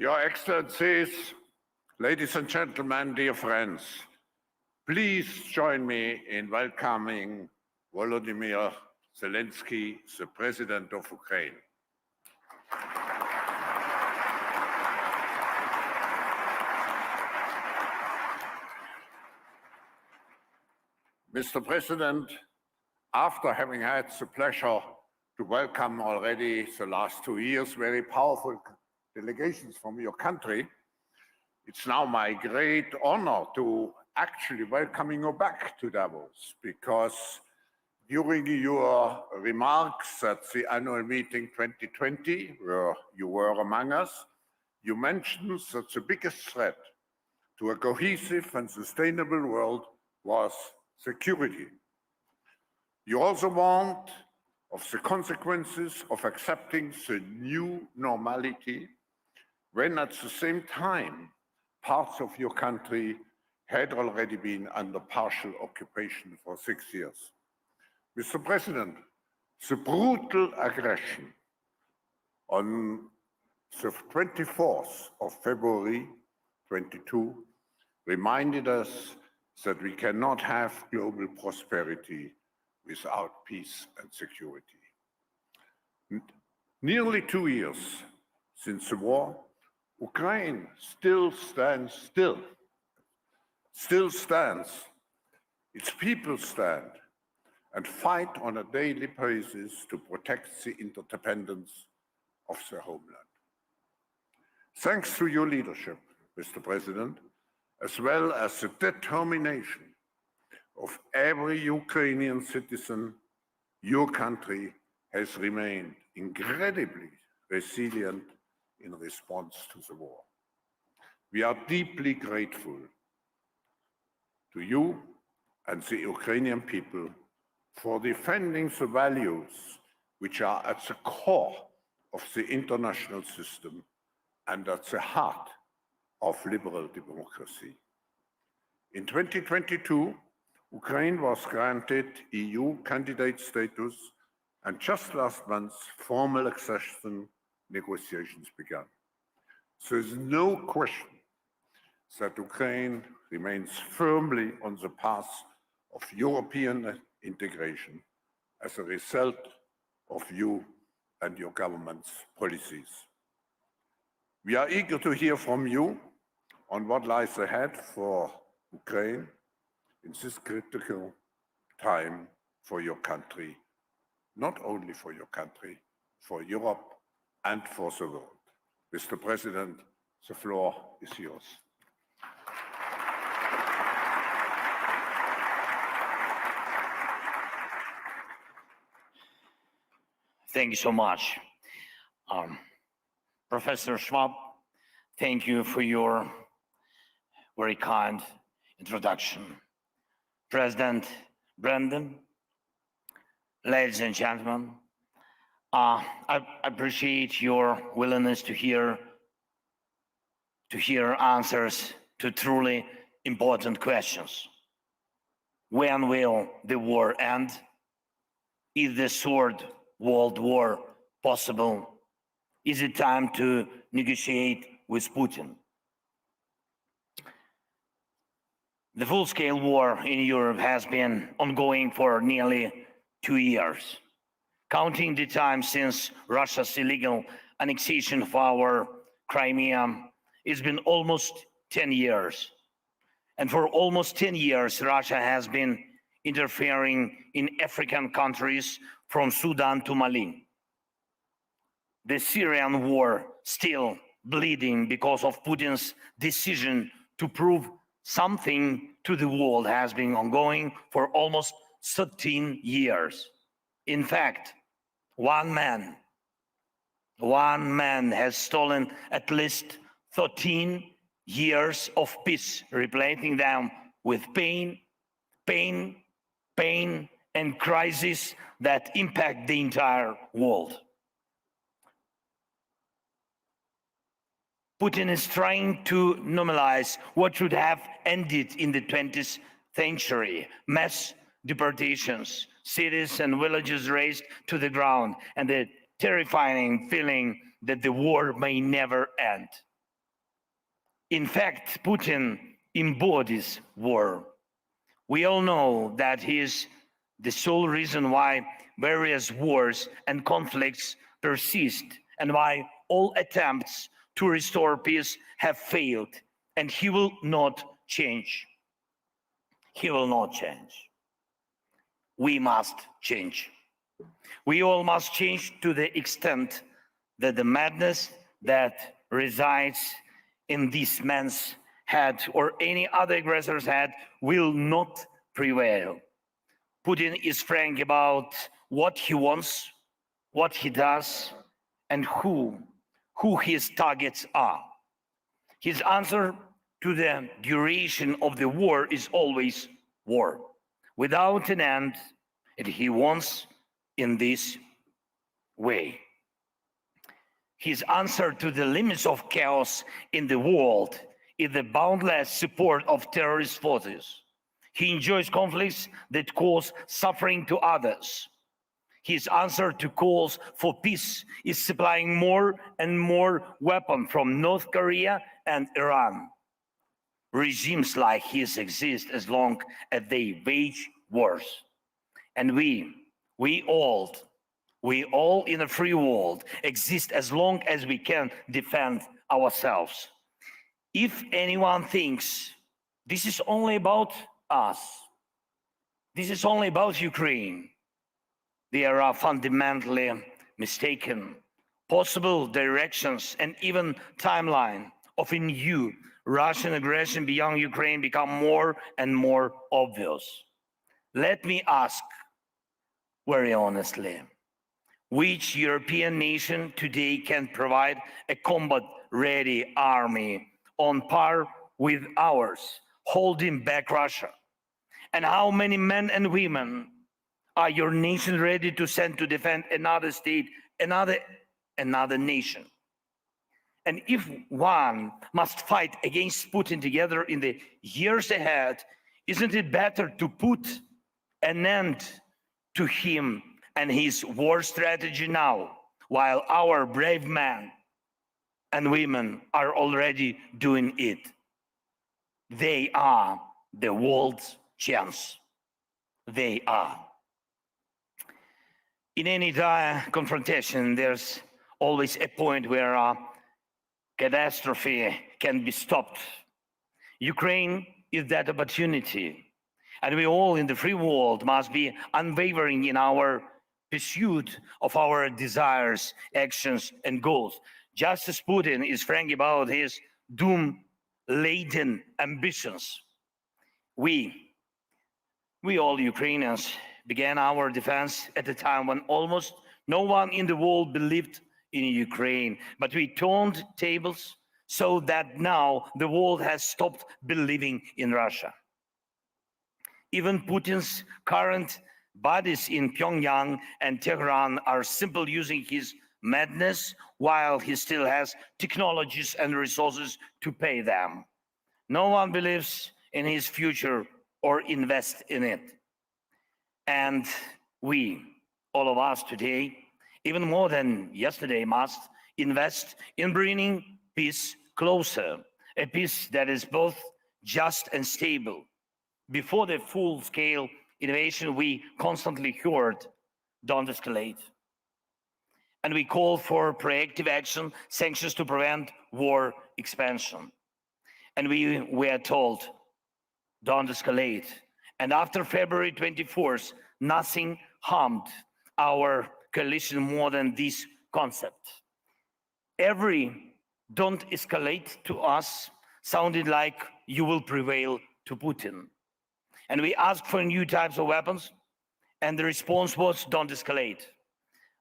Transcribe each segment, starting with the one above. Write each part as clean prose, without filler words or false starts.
Your Excellencies, ladies and gentlemen, dear friends, please join me in welcoming Volodímir Zelenski, the President of Ukraine. Mr. President, after having had the pleasure to welcome already the last 2 years very powerful delegations from your country, it's now my great honor to actually welcoming you back to Davos, because during your remarks at the annual meeting 2020, where you were among us, you mentioned that the biggest threat to a cohesive and sustainable world was security. You also warned of the consequences of accepting the new normality when at the same time parts of your country had already been under partial occupation for 6 years. Mr. President, the brutal aggression on the 24th of February 22 reminded us that we cannot have global prosperity without peace and security. Nearly 2 years since the war, Ukraine still stands. Its people stand and fight on a daily basis to protect the interdependence of their homeland. Thanks to your leadership, Mr. President, as well as the determination of every Ukrainian citizen, your country has remained incredibly resilient in response to the war. We are deeply grateful to you and the Ukrainian people for defending the values which are at the core of the international system and at the heart of liberal democracy. In 2022, Ukraine was granted EU candidate status, and just last month, formal accession negotiations began. There is no question that Ukraine remains firmly on the path of European integration as a result of you and your government's policies. We are eager to hear from you on what lies ahead for Ukraine in this critical time for your country, not only for your country, for Europe and for the world. Mr. President, the floor is yours. Thank you so much. Professor Schwab, thank you for your very kind introduction. President Brandon, ladies and gentlemen, I appreciate your willingness to hear answers to truly important questions. When will the war end? Is the third world war possible? Is it time to negotiate with Putin? The full-scale war in Europe has been ongoing for nearly 2 years. Counting the time since Russia's illegal annexation of our Crimea, it's been almost 10 years. And for almost 10 years, Russia has been interfering in African countries from Sudan to Mali. The Syrian war still bleeding because of Putin's decision to prove something to the world has been ongoing for almost 13 years. In fact, one man has stolen at least 13 years of peace, replacing them with pain, and crises that impact the entire world. Putin is trying to normalize what should have ended in the 20th century. Mass deportations, cities and villages razed to the ground, and the terrifying feeling that the war may never end. In fact, Putin embodies war. We all know that he is the sole reason why various wars and conflicts persist and why all attempts to restore peace have failed, and he will not change. He will not change. We must change. We all must change to the extent that the madness that resides in this man's head or any other aggressor's head will not prevail. Putin is frank about what he wants, what he does, and who his targets are. His answer to the duration of the war is always war, without an end, and he wants in this way. His answer to the limits of chaos in the world is the boundless support of terrorist forces. He enjoys conflicts that cause suffering to others. His answer to calls for peace is supplying more and more weapons from North Korea and Iran. Regimes like his exist as long as they wage wars. And we all in a free world exist as long as we can defend ourselves. If anyone thinks this is only about us, this is only about Ukraine, they are fundamentally mistaken. Possible directions and even timeline of a new Russian aggression beyond Ukraine become more and more obvious. Let me ask very honestly, which European nation today can provide a combat-ready army on par with ours, holding back Russia? And how many men and women are your nation ready to send to defend another state, another nation? And if one must fight against Putin together in the years ahead, isn't it better to put an end to him and his war strategy now, while our brave men and women are already doing it? They are the world's chance. They are. In any dire confrontation, there's always a point where a catastrophe can be stopped. Ukraine is that opportunity, and we all in the free world must be unwavering in our pursuit of our desires, actions, and goals. Just as Putin is frank about his doom-laden ambitions, we all Ukrainians began our defense at a time when almost no one in the world believed in Ukraine, but we turned tables so that now the world has stopped believing in Russia. Even Putin's current buddies in Pyongyang and Tehran are simply using his madness while he still has technologies and resources to pay them. No one believes in his future or invests in it. And we, all of us today, even more than yesterday, must invest in bringing peace closer, a peace that is both just and stable. Before the full-scale invasion, we constantly heard, don't escalate. And we called for proactive action, sanctions to prevent war expansion. And we were told, don't escalate. And after February 24th, nothing harmed our coalition more than this concept. Every don't escalate to us sounded like you will prevail to Putin. And we asked for new types of weapons, and the response was don't escalate.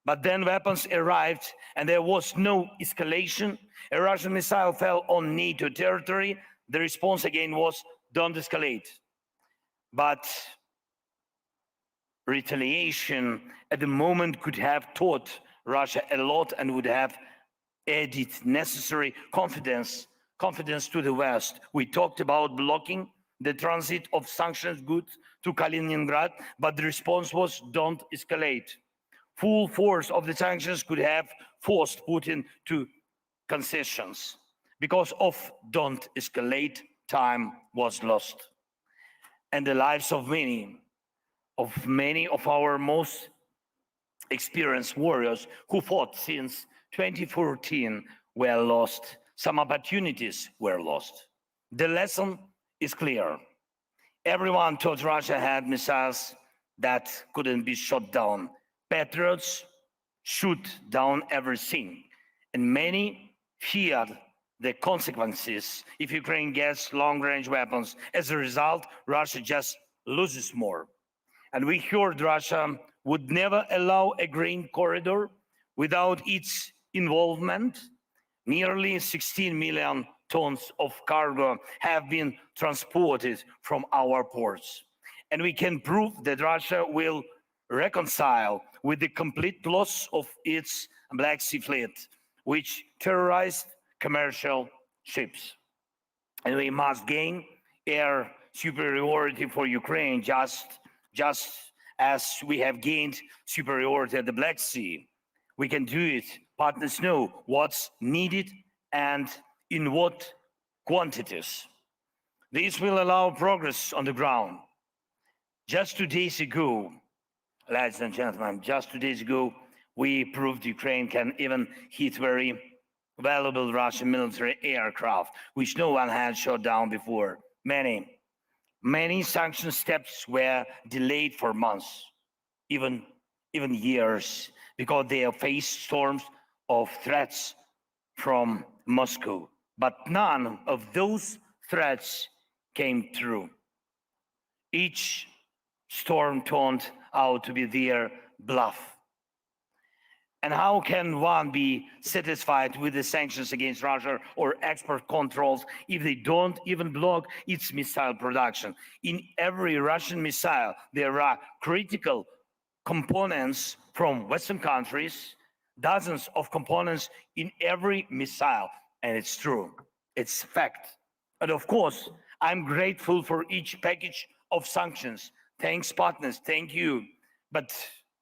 But then weapons arrived, and there was no escalation. A Russian missile fell on NATO territory. The response again was don't escalate. But retaliation at the moment could have taught Russia a lot and would have added necessary confidence to the West. We talked about blocking the transit of sanctions goods to Kaliningrad, but the response was don't escalate. Full force of the sanctions could have forced Putin to concessions. because of don't escalate, time was lost. And the lives of many of our most experienced warriors who fought since 2014 were lost. Some opportunities were lost. The lesson is clear. Everyone thought Russia had missiles that couldn't be shot down. Patriots shoot down everything. And many feared the consequences if Ukraine gets long-range weapons. As a result, Russia just loses more. And we heard Russia would never allow a grain corridor without its involvement. Nearly 16 million tons of cargo have been transported from our ports. And we can prove that Russia will reconcile with the complete loss of its Black Sea fleet, which terrorized commercial ships. And we must gain air superiority for Ukraine just as we have gained superiority at the Black Sea. We can do it. Partners know what's needed and in what quantities. This will allow progress on the ground. Just 2 days ago, ladies and gentlemen, just 2 days ago, we proved Ukraine can even hit very valuable Russian military aircraft, which no one had shot down before. Many sanction steps were delayed for months, even years, because they have faced storms of threats from Moscow. But none of those threats came true. Each storm turned out to be their bluff. And how can one be satisfied with the sanctions against Russia or export controls if they don't even block its missile production? In every Russian missile, there are critical components from Western countries, dozens of components in every missile. And it's true, it's fact. And of course, I'm grateful for each package of sanctions. Thanks, partners, thank you. But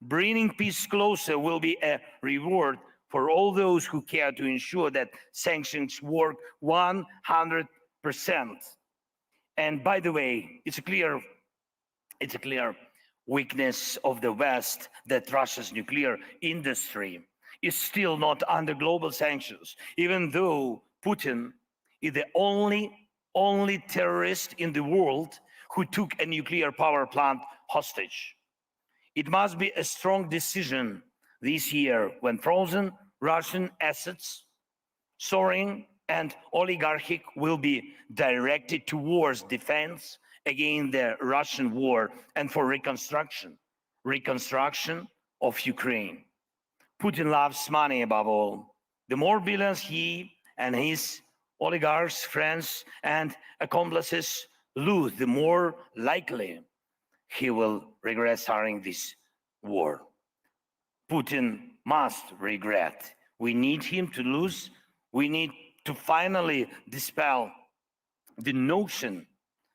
bringing peace closer will be a reward for all those who care to ensure that sanctions work 100%. And by the way, it's a clear weakness of the West that Russia's nuclear industry is still not under global sanctions, even though Putin is the only terrorist in the world who took a nuclear power plant hostage. It must be a strong decision this year when frozen Russian assets, soaring and oligarchic, will be directed towards defense against the Russian war and for reconstruction of Ukraine. Putin loves money above all. The more billions he and his oligarchs, friends, and accomplices lose, the more likely he will regret starting this war. Putin must regret. We need him to lose. We need to finally dispel the notion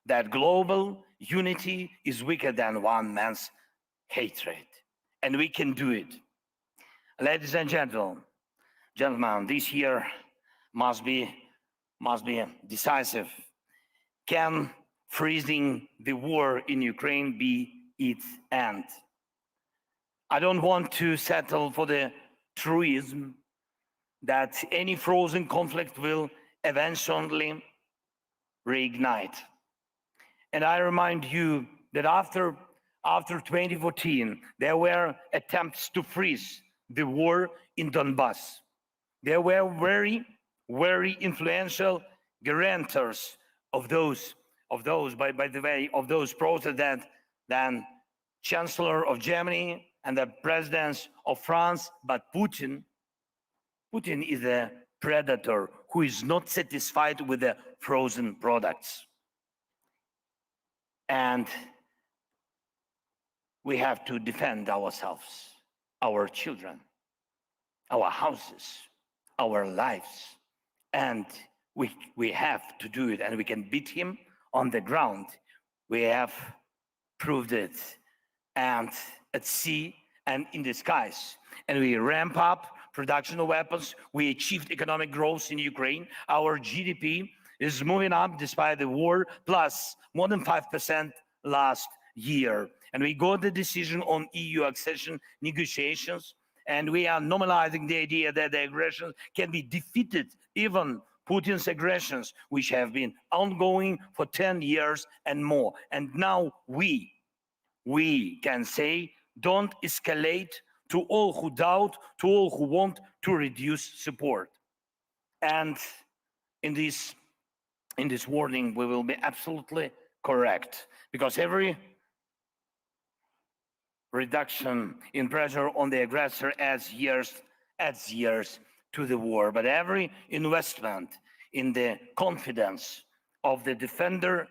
that global unity is weaker than one man's hatred. And we can do it. Ladies and gentlemen, this year must be decisive. Can freezing the war in Ukraine be its end? I don't want to settle for the truism that any frozen conflict will eventually reignite. And I remind you that after 2014, there were attempts to freeze the war in Donbass. There were very influential guarantors of those protests than Chancellor of Germany and the presidents of France. But Putin is a predator who is not satisfied with the frozen products. And we have to defend ourselves, our children, our houses, our lives. And we have to do it, and we can beat him on the ground. We have proved it, and at sea and in the skies. And we ramp up production of weapons. We achieved economic growth in Ukraine. Our GDP is moving up despite the war, plus more than 5% last year. And we got the decision on EU accession negotiations, and we are normalizing the idea that the aggression can be defeated, even Putin's aggressions, which have been ongoing for 10 years and more. And now we can say, don't escalate, to all who doubt, to all who want to reduce support. And in this warning, we will be absolutely correct, because every reduction in pressure on the aggressor adds years to the war. But every investment in the confidence of the defender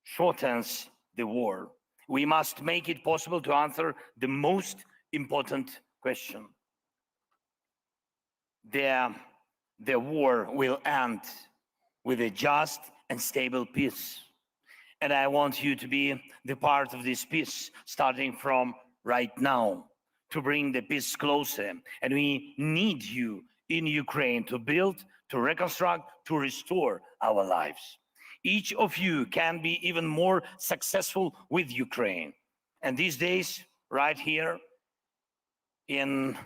shortens the war. We must make it possible to answer the most important question. The war will end with a just and stable peace. And I want you to be the part of this peace, starting from right now, to bring the peace closer. And we need you in Ukraine to build, to reconstruct, to restore our lives. Each of you can be even more successful with Ukraine. And these days, right here in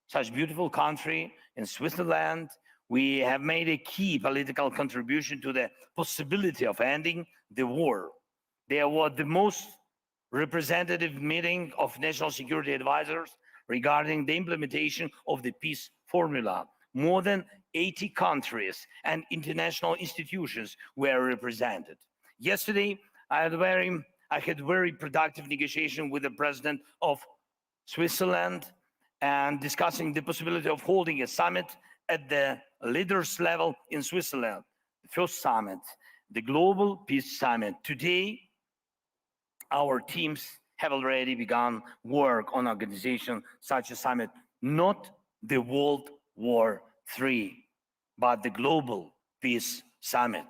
such beautiful country, in Switzerland, we have made a key political contribution to the possibility of ending the war. There was the most representative meeting of national security advisors regarding the implementation of the peace formula. More than 80 countries and international institutions were represented. Yesterday, I had very productive negotiation with the president of Switzerland and discussing the possibility of holding a summit at the leaders level in Switzerland. The first summit, the Global Peace Summit. Today, our teams have already begun work on organization such a summit, not the World War III, but the Global Peace Summit.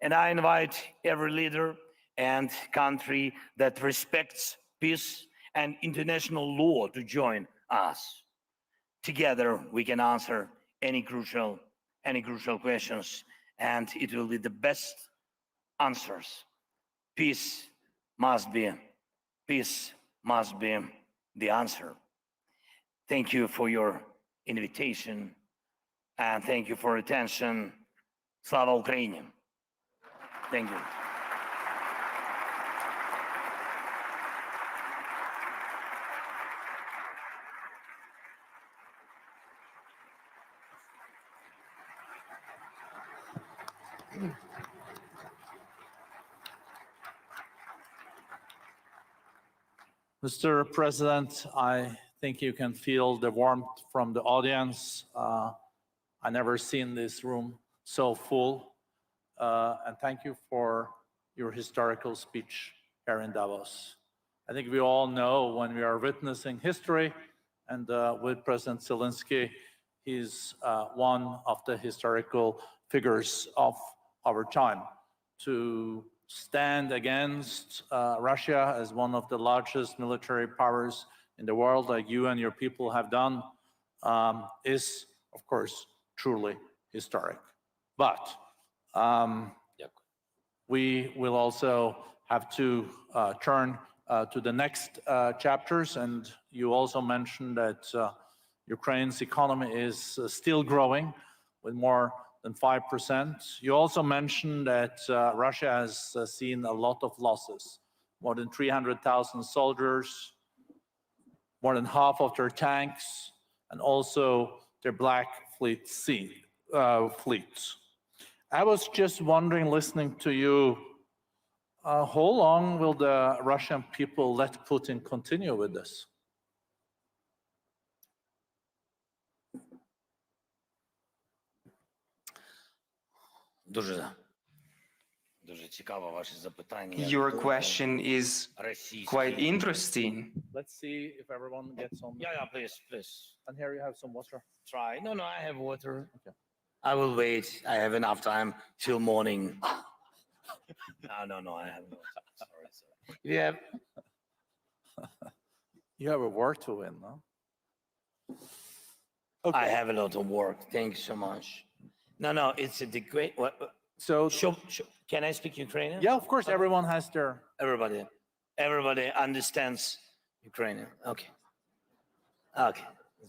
And I invite every leader and country that respects peace and international law to join us. Together, we can answer any crucial questions, and it will be the best answers. Peace must be the answer. Thank you for your invitation, and thank you for attention. Slava Ukraini. Thank you. Mr. President, I think you can feel the warmth from the audience. I never seen this room so full. And thank you for your historical speech here in Davos. I think we all know when we are witnessing history, and with President Zelensky, he's one of the historical figures of our time. To stand against Russia as one of the largest military powers in the world, like you and your people have done, is, of course, truly historic. But we will also have to turn to the next chapters. And you also mentioned that Ukraine's economy is still growing with more than 5%. You also mentioned that Russia has seen a lot of losses, more than 300,000 soldiers, more than half of their tanks, and also their Black Fleet fleets. I was just wondering, listening to you, how long will the Russian people let Putin continue with this? Your question is quite interesting. Let's see if everyone gets on. Yeah, please. And here you have some water. Try. No, I have water. Okay. I will wait. I have enough time till morning. No, I have no time. Sorry. Yeah. You have a war to win, no? Okay. I have a lot of work. Thank you so much. No, it's a great. So, Can I speak Ukrainian? yeah, of course, everyone has their... Everybody understands Ukrainian. Okay,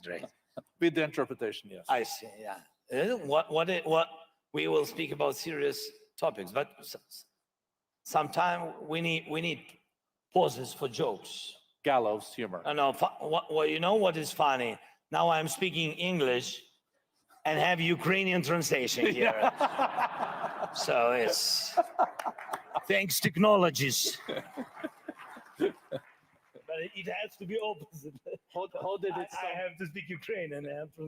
great. With the interpretation, yes. I see. Yeah. What we will speak about serious topics, but sometime we need pauses for jokes. Gallows humor. No, you know what is funny? Now I'm speaking English and have Ukrainian translation here. So it's thanks technologies. But it has to be opposite. How did it sound? I have to speak Ukrainian.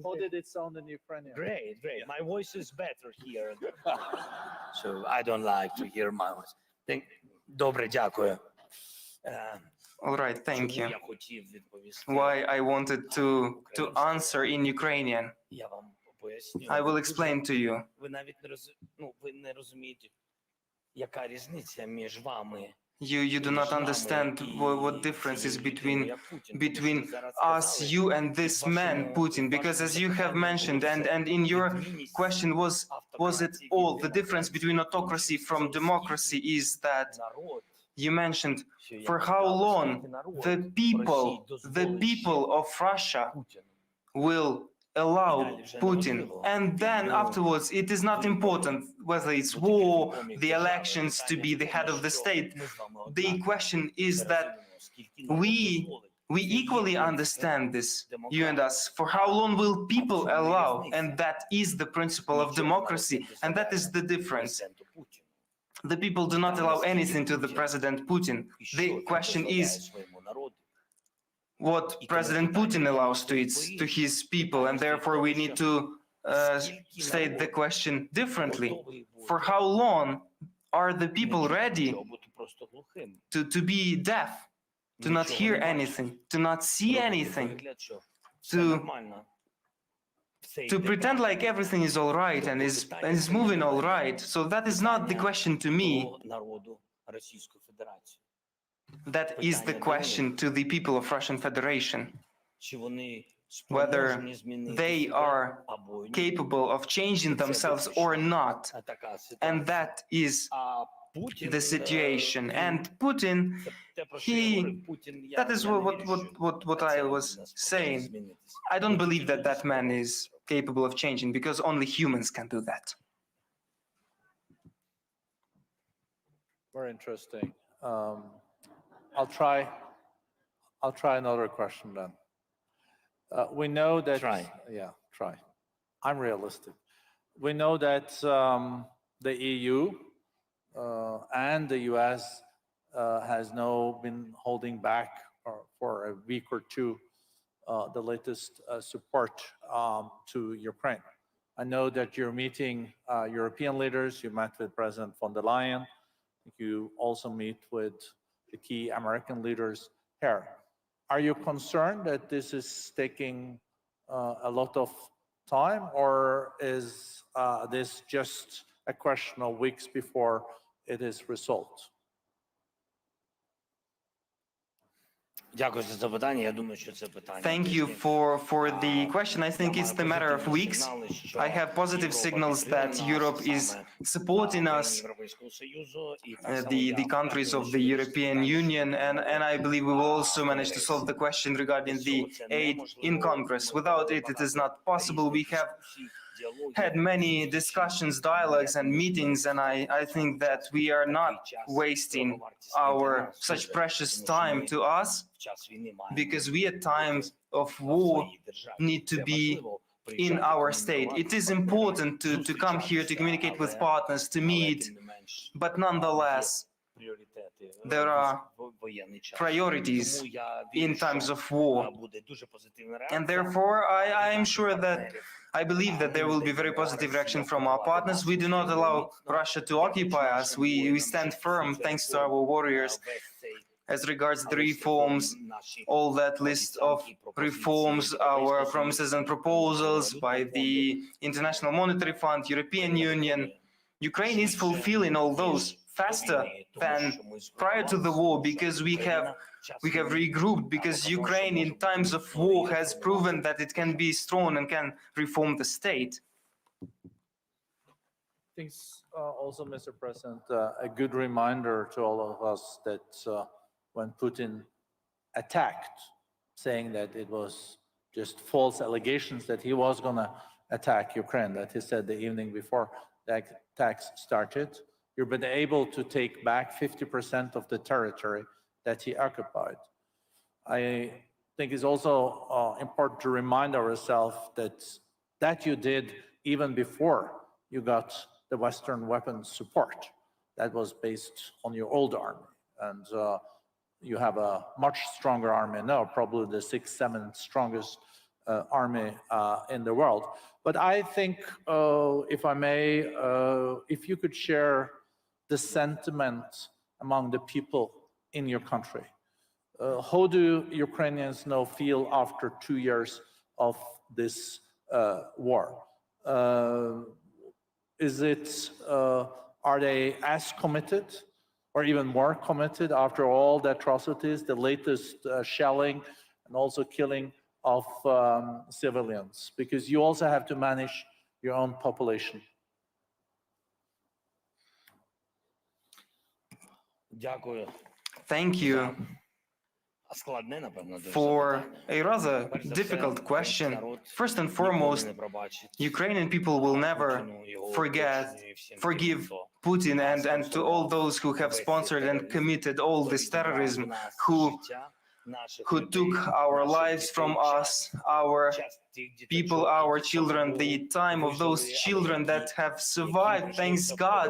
How did it sound in Ukrainian? Great. My voice is better here. So I don't like to hear my voice. Добре, дякую. All right, thank you. Я хотів відповісти. Why I wanted to answer in Ukrainian. Я вам поясню. I will explain to you. Ви навіть ви не розумієте, яка різниця між вами. You do not understand what difference is between us, you, and this man, Putin, because as you have mentioned, and in your question was it all, the difference between autocracy from democracy is that you mentioned for how long the people of Russia will allow Putin, and then afterwards it is not important whether it's war, the elections to be the head of the state. The question is that we equally understand this, you and us, for how long will people allow, and that is the principle of democracy, and that is the difference. The people do not allow anything to the President Putin. The question is what President Putin allows to his people, and therefore we need to state the question differently. For how long are the people ready to be deaf, to not hear anything, to not see anything, to pretend like everything is all right and is moving all right? So that is not the question to me. That is the question to the people of Russian Federation, whether they are capable of changing themselves or not. And that is the situation. And Putin, that is what I was saying. I don't believe that that man is capable of changing, because only humans can do that. Very interesting. I'll try another question then. We know that... Try. Yeah, try. I'm realistic. We know that the EU and the US has now been holding back for a week or two the latest support to Ukraine. I know that you're meeting European leaders. You met with President von der Leyen. You also meet with the key American leaders here. Are you concerned that this is taking a lot of time, or is this just a question of weeks before it is resolved? Thank you for the question. I think it's the matter of weeks. I have positive signals that Europe is supporting us, the countries of the European Union, and I believe we will also manage to solve the question regarding the aid in Congress. Without it, it is not possible. We have had many discussions, dialogues, and meetings, and I think that we are not wasting our such precious time to us, because we at times of war need to be in our state. It is important to come here, to communicate with partners, to meet, but nonetheless, there are priorities in times of war. And therefore, I am sure that I believe that there will be very positive reaction from our partners. We do not allow Russia to occupy us. We stand firm thanks to our warriors. As regards the reforms, all that list of reforms, our promises and proposals by the International Monetary Fund, European Union, Ukraine is fulfilling all those faster than prior to the war, because we have regrouped, because Ukraine in times of war has proven that it can be strong and can reform the state. I think also, Mr. President, a good reminder to all of us that when Putin attacked, saying that it was just false allegations that he was going to attack Ukraine, that he said the evening before the attacks started, you've been able to take back 50% of the territory that he occupied. I think it's also important to remind ourselves that you did even before you got the Western weapons support that was based on your old army. And you have a much stronger army now, probably the 6th, 7th strongest army in the world. But I think, if I may, if you could share the sentiment among the people in your country. How do Ukrainians now feel after 2 years of this war? Are they as committed or even more committed after all the atrocities, the latest shelling and also killing of civilians? Because you also have to manage your own population. Thank you for a rather difficult question. First and foremost, Ukrainian people will never forgive Putin and to all those who have sponsored and committed all this terrorism, who took our lives from us, our people, our children, the time of those children that have survived, thanks God,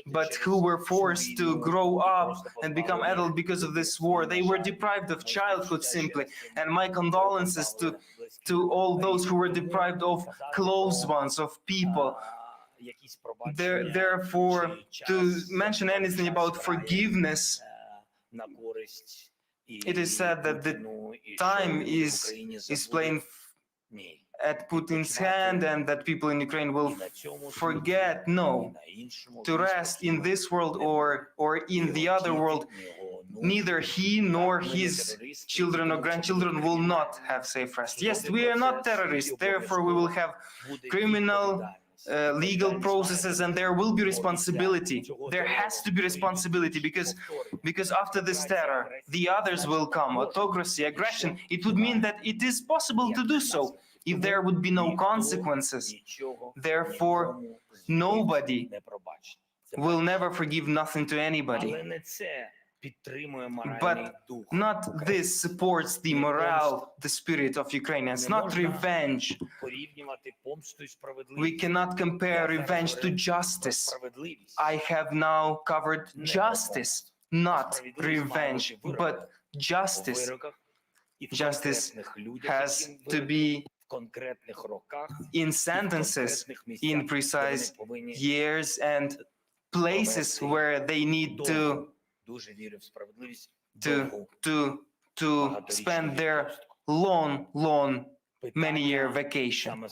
but who were forced to grow up and become adult because of this war. They were deprived of childhood simply. And my condolences to all those who were deprived of close ones, of people. Therefore, to mention anything about forgiveness, it is said that the time is playing at Putin's hand and that people in Ukraine will forget. No, to rest in this world or in the other world, neither he nor his children or grandchildren will not have safe rest. Yes, we are not terrorists, therefore we will have criminal legal processes, and there will be responsibility. There has to be responsibility because after this terror, the others will come. Autocracy, aggression. It would mean that it is possible to do so if there would be no consequences. Therefore, nobody will never forgive nothing to anybody. But not this supports the morale, the spirit of Ukrainians, not revenge. We cannot compare revenge to justice. I have now covered justice, not revenge, but justice. Justice has to be in sentences, in precise years and places where they need to spend their long, many-year vacation.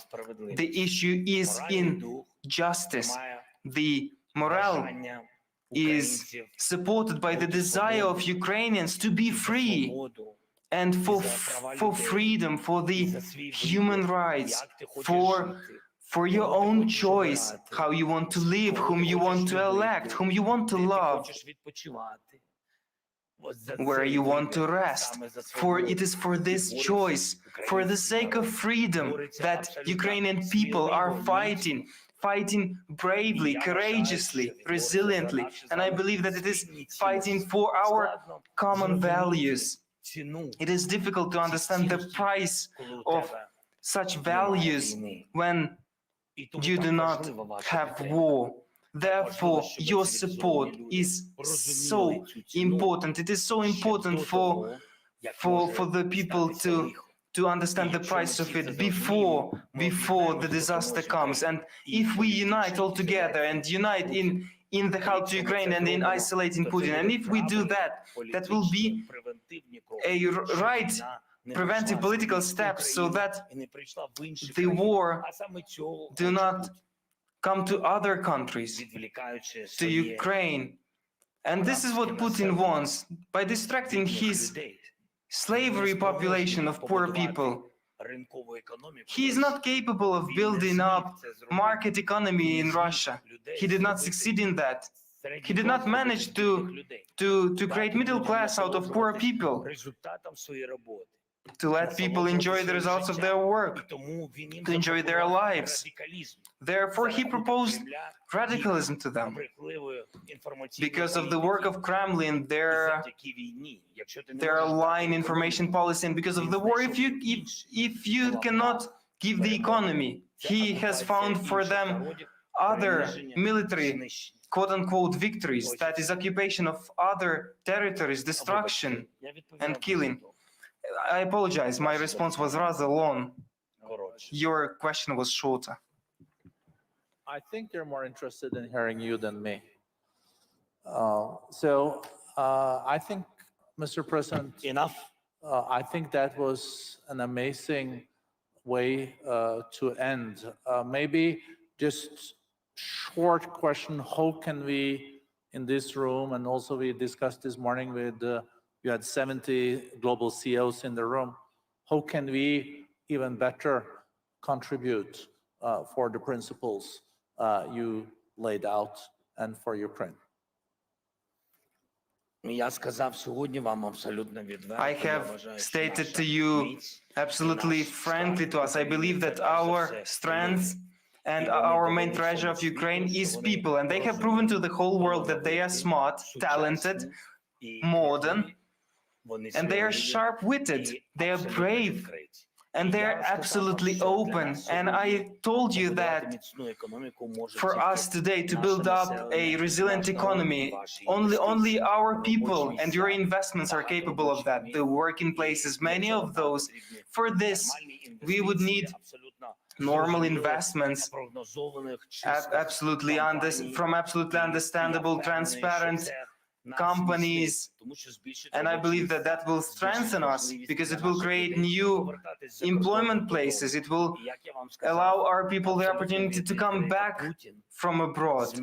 The issue is in justice. The morale is supported by the desire of Ukrainians to be free and for freedom, for the human rights, for your own choice, how you want to live, whom you want to elect, whom you want to love, where you want to rest. For it is for this choice, for the sake of freedom, that Ukrainian people are fighting bravely, courageously, resiliently. And I believe that it is fighting for our common values. It is difficult to understand the price of such values when you do not have war. Therefore, your support is so important. It is so important for the people to understand the price of it before the disaster comes. And if we unite all together and unite in the help to Ukraine and in isolating Putin, and if we do that, that will be a right preventive political steps so that the war do not come to other countries, to Ukraine, And this is what Putin wants. By distracting his slavery population of poor people, he is not capable of building up market economy in Russia. He did not succeed in that. He did not manage to create middle class out of poor people, to let people enjoy the results of their work, to enjoy their lives. Therefore, he proposed radicalism to them because of the work of Kremlin, their lying information policy, and because of the war. If you cannot give the economy, he has found for them other military quote-unquote victories, that is occupation of other territories, destruction and killing. I apologize, my response was rather long. Your question was shorter. I think they're more interested in hearing you than me. I think, Mr. President, Enough. I think that was an amazing way to end. Maybe just short question, how can we in this room, and also we discussed this morning with, you had 70 global CEOs in the room, how can we even better contribute for the principles you laid out and for Ukraine? I have stated to you absolutely frankly to us, I believe that our strength and our main treasure of Ukraine is people, and they have proven to the whole world that they are smart, talented, modern, and they are sharp-witted, they are brave, and they are absolutely open. And I told you that for us today to build up a resilient economy, only our people and your investments are capable of that. The working places, many of those. For this, we would need normal investments, from absolutely understandable, transparent companies, and I believe that that will strengthen us because it will create new employment places. It will allow our people the opportunity to come back from abroad.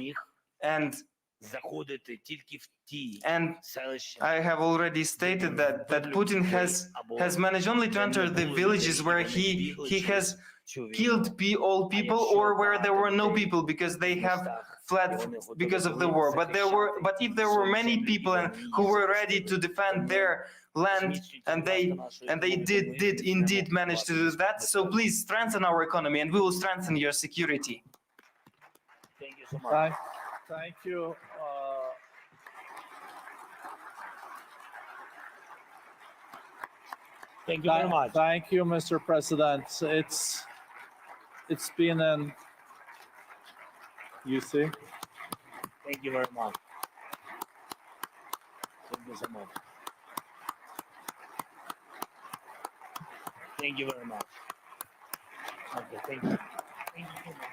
And I have already stated that Putin has managed only to enter the villages where he has killed all people, or where there were no people because they have fled because of the war. But if there were many people who were ready to defend their land, and they did indeed manage to do that. So please strengthen our economy, and we will strengthen your security. Thank you so much. Thank you. Thank you very much. Thank you, Mr. President. It's been an, you see? Thank you very much. Thank you so much. Thank you very much. Okay, thank you. Thank you so much.